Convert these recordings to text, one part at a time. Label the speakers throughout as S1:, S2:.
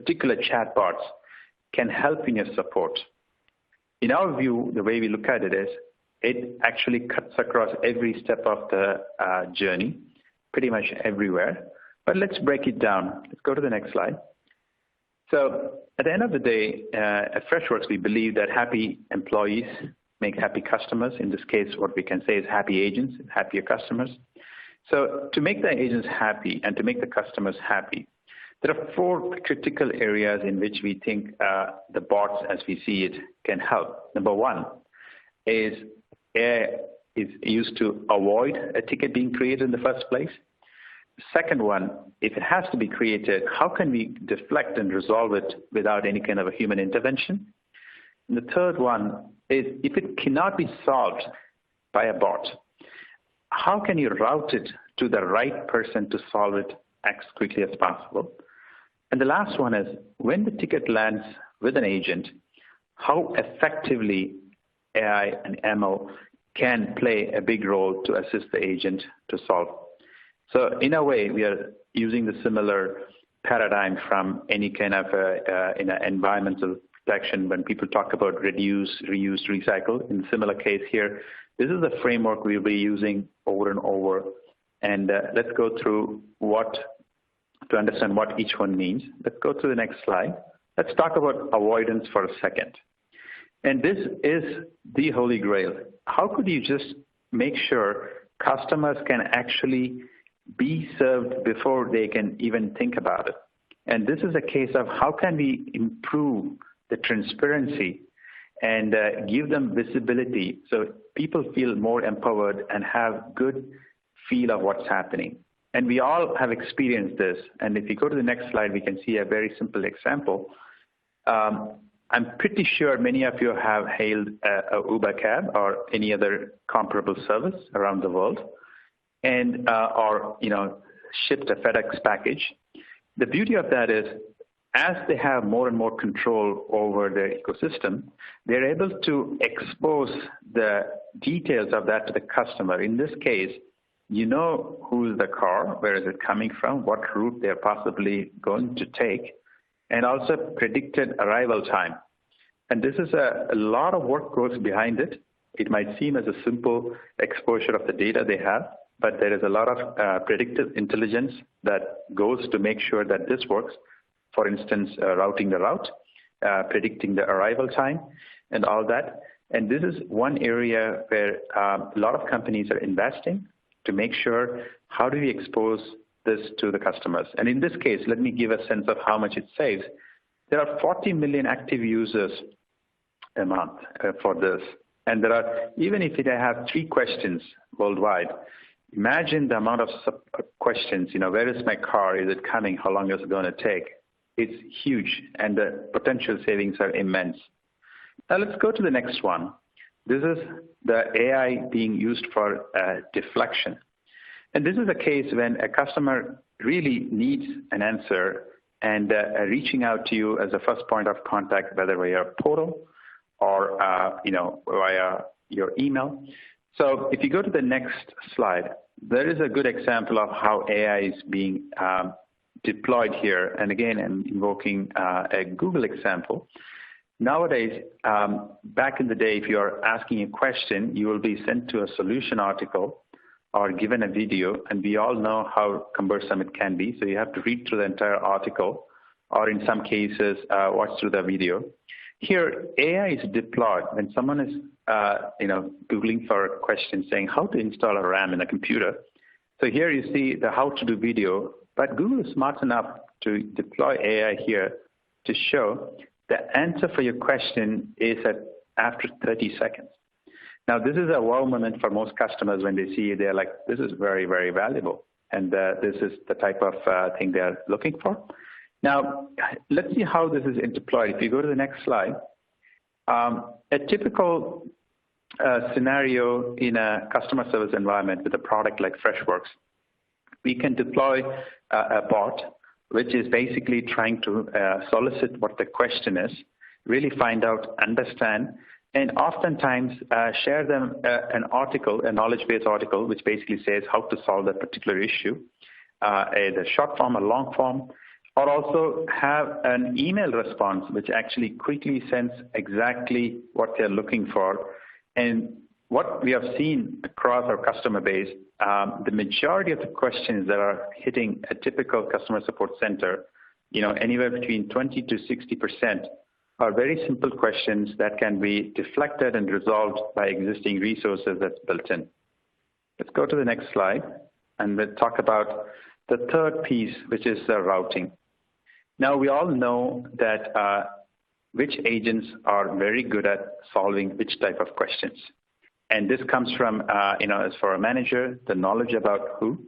S1: particular chatbots can help in your support. In our view, the way we look at it is it actually cuts across every step of the journey, pretty much everywhere. But let's break it down. Let's go to the next slide. So at the end of the day, at Freshworks, we believe that happy employees make happy customers. In this case, what we can say is happy agents, happier customers. So to make the agents happy and to make the customers happy, there are 4 critical areas in which we think the bots, as we see it, can help. Number 1 is AI is used to avoid a ticket being created in the first place. The second one, if it has to be created, how can we deflect and resolve it without any kind of a human intervention? And the third one is if it cannot be solved by a bot, how can you route it to the right person to solve it as quickly as possible? And the last one is when the ticket lands with an agent, how effectively AI and ML can play a big role to assist the agent to solve. So in a way, we are using the similar paradigm from any kind of environmental protection when people talk about reduce, reuse, recycle. In a similar case here, this is the framework we'll be using over and over. And let's go through to understand what each one means. Let's go to the next slide. Let's talk about avoidance for a second. And this is the holy grail. How could you just make sure customers can actually be served before they can even think about it? And this is a case of how can we improve the transparency and give them visibility so people feel more empowered and have good feel of what's happening. And we all have experienced this. And if you go to the next slide, we can see a very simple example. I'm pretty sure many of you have hailed a Uber cab or any other comparable service around the world, and or shipped a FedEx package. The beauty of that is, as they have more and more control over their ecosystem, they're able to expose the details of that to the customer. In this case, you know who's the car, where is it coming from, what route they're possibly going to take, and also predicted arrival time. And this is a lot of work goes behind it. It might seem as a simple exposure of the data they have, but there is a lot of predictive intelligence that goes to make sure that this works. For instance, routing the route, predicting the arrival time, and all that. And this is one area where a lot of companies are investing to make sure how do we expose this to the customers. And in this case, let me give a sense of how much it saves. There are 40 million active users a month for this. And there are, even if they have 3 questions worldwide, imagine the amount of questions, where is my car? Is it coming? How long is it going to take? It's huge, and the potential savings are immense. Now let's go to the next one. This is the AI being used for deflection. And this is a case when a customer really needs an answer and reaching out to you as a first point of contact, whether via portal or via your email. So if you go to the next slide, there is a good example of how AI is being deployed here. And again, I'm invoking a Google example. Nowadays, back in the day, if you're asking a question, you will be sent to a solution article or given a video, and we all know how cumbersome it can be. So you have to read through the entire article, or in some cases, watch through the video. Here, AI is deployed when someone is, Googling for a question saying how to install a RAM in a computer. So here you see the how to do video, but Google is smart enough to deploy AI here to show the answer for your question is after 30 seconds. Now, this is a wow moment for most customers when they see it. They're like, this is very, very valuable. And this is the type of thing they're looking for. Now, let's see how this is deployed. If you go to the next slide, a typical scenario in a customer service environment with a product like Freshworks, we can deploy a bot, which is basically trying to solicit what the question is, really find out, understand, and oftentimes share them an article, a knowledge-based article, which basically says how to solve that particular issue, either short form or long form, or also have an email response which actually quickly sends exactly what they're looking for. And what we have seen across our customer base, the majority of the questions that are hitting a typical customer support center, anywhere between 20 to 60%, are very simple questions that can be deflected and resolved by existing resources that's built in. Let's go to the next slide, and we'll talk about the third piece, which is routing. Now, we all know that which agents are very good at solving which type of questions. And this comes from, as for a manager, the knowledge about who,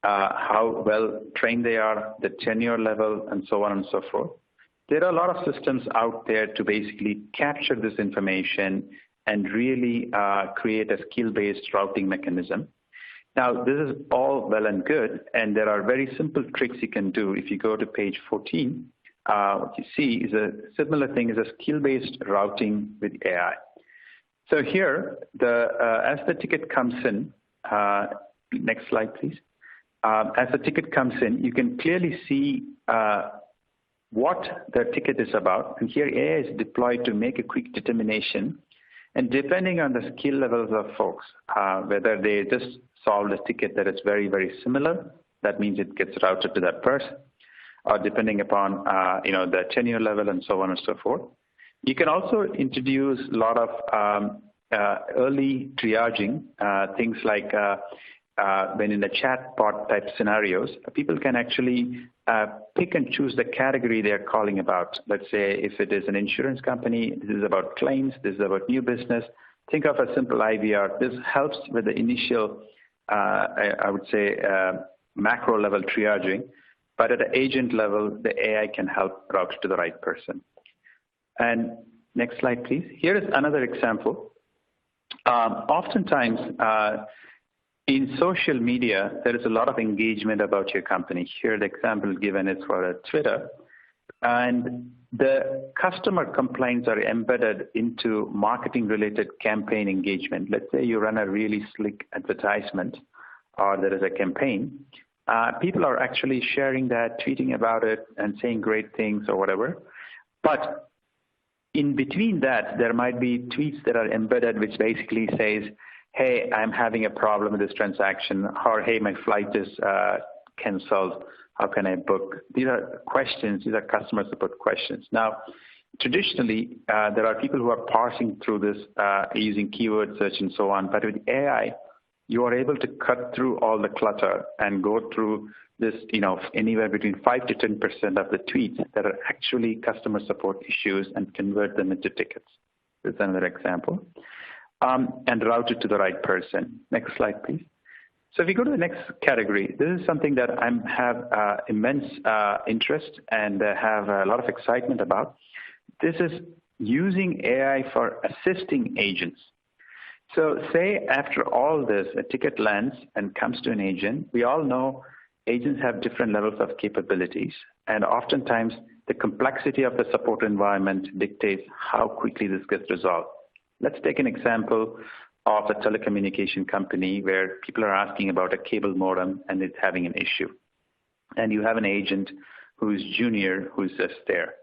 S1: how well trained they are, the tenure level, and so on and so forth. There are a lot of systems out there to basically capture this information and really create a skill-based routing mechanism. Now, this is all well and good, and there are very simple tricks you can do. If you go to page 14, what you see is a similar thing, is a skill-based routing with AI. So here, as the ticket comes in, next slide, please. As the ticket comes in, you can clearly see what the ticket is about. And here, AI is deployed to make a quick determination. And depending on the skill levels of folks, whether they just solved a ticket that is very, very similar, that means it gets routed to that person, or depending upon the tenure level and so on and so forth. You can also introduce a lot of early triaging, things like when in the chatbot type scenarios, people can actually pick and choose the category they're calling about. Let's say if it is an insurance company, this is about claims, this is about new business. Think of a simple IVR. This helps with the initial, I would say, macro level triaging. But at the agent level, the AI can help route to the right person. And next slide, please. Here is another example. Oftentimes, in social media, there is a lot of engagement about your company. Here, the example given is for Twitter. And the customer complaints are embedded into marketing-related campaign engagement. Let's say you run a really slick advertisement, or there is a campaign. People are actually sharing that, tweeting about it, and saying great things or whatever. But in between that, there might be tweets that are embedded, which basically says, hey, I'm having a problem with this transaction, or hey, my flight is canceled. How can I book? These are questions. These are customer support questions. Now, traditionally, there are people who are parsing through this using keyword search and so on. But with AI, you are able to cut through all the clutter and go through this, anywhere between 5 to 10% of the tweets that are actually customer support issues and convert them into tickets. This is another example. And route it to the right person. Next slide, please. So if we go to the next category, this is something that I have immense interest and have a lot of excitement about. This is using AI for assisting agents. So say after all this, a ticket lands and comes to an agent. We all know agents have different levels of capabilities, and oftentimes the complexity of the support environment dictates how quickly this gets resolved. Let's take an example of a telecommunication company where people are asking about a cable modem and it's having an issue. And you have an agent who's junior who's just there.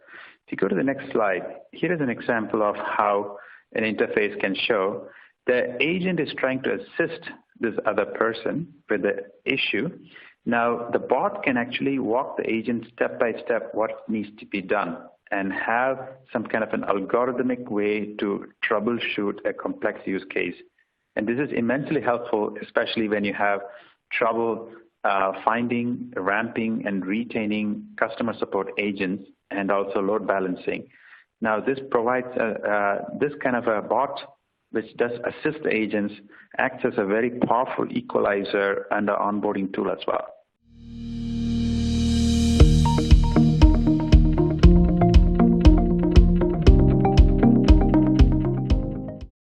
S1: If you go to the next slide, here is an example of how an interface can show. The agent is trying to assist this other person with the issue. Now, the bot can actually walk the agent step by step what needs to be done and have some kind of an algorithmic way to troubleshoot a complex use case. And this is immensely helpful, especially when you have trouble finding, ramping, and retaining customer support agents and also load balancing. Now, this provides this kind of a bot which does assist the agents, acts as a very powerful equalizer and an onboarding tool as well.